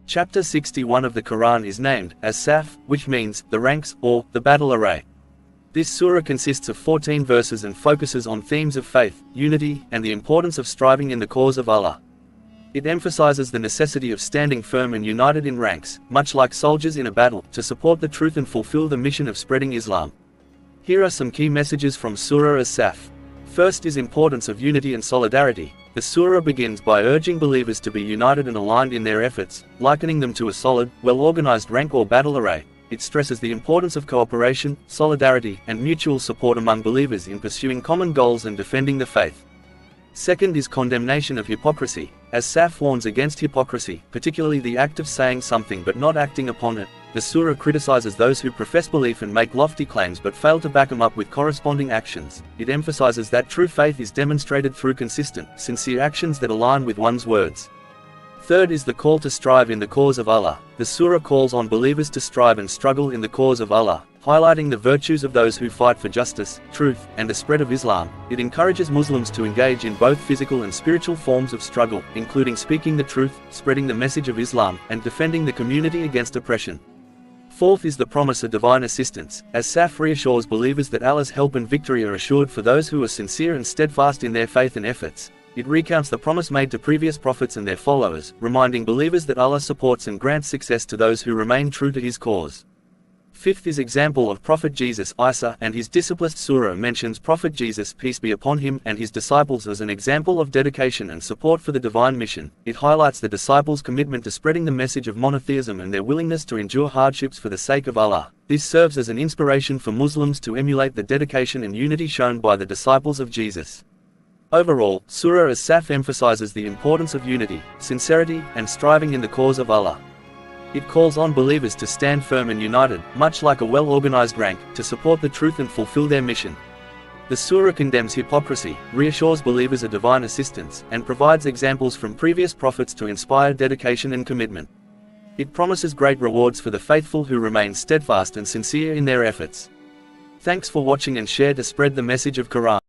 Chapter 61 of the Quran is named As-Saff, which means the ranks, or the battle array. This surah consists of 14 verses and focuses on themes of faith, unity, and the importance of striving in the cause of Allah. It emphasizes the necessity of standing firm and united in ranks, much like soldiers in a battle, to support the truth and fulfill the mission of spreading Islam. Here are some key messages from Surah As-Saff. First is importance of unity and solidarity. The surah begins by urging believers to be united and aligned in their efforts, likening them to a solid, well-organized rank or battle array. It stresses the importance of cooperation, solidarity, and mutual support among believers in pursuing common goals and defending the faith. Second is condemnation of hypocrisy. As-Saff warns against hypocrisy, particularly the act of saying something but not acting upon it. The surah criticizes those who profess belief and make lofty claims but fail to back them up with corresponding actions. It emphasizes that true faith is demonstrated through consistent, sincere actions that align with one's words. Third is the call to strive in the cause of Allah. The surah calls on believers to strive and struggle in the cause of Allah, highlighting the virtues of those who fight for justice, truth, and the spread of Islam. It encourages Muslims to engage in both physical and spiritual forms of struggle, including speaking the truth, spreading the message of Islam, and defending the community against oppression. Fourth is the promise of divine assistance. As-Saff reassures believers that Allah's help and victory are assured for those who are sincere and steadfast in their faith and efforts. It recounts the promise made to previous prophets and their followers, reminding believers that Allah supports and grants success to those who remain true to His cause. Fifth is example of Prophet Jesus, Isa, and his disciples. Surah mentions Prophet Jesus, peace be upon him, and his disciples as an example of dedication and support for the divine mission. It highlights the disciples' commitment to spreading the message of monotheism and their willingness to endure hardships for the sake of Allah. This serves as an inspiration for Muslims to emulate the dedication and unity shown by the disciples of Jesus. Overall, Surah As-Saff emphasizes the importance of unity, sincerity, and striving in the cause of Allah. It calls on believers to stand firm and united, much like a well-organized rank, to support the truth and fulfill their mission. The surah condemns hypocrisy, reassures believers of divine assistance, and provides examples from previous prophets to inspire dedication and commitment. It promises great rewards for the faithful who remain steadfast and sincere in their efforts. Thanks for watching and share to spread the message of Quran.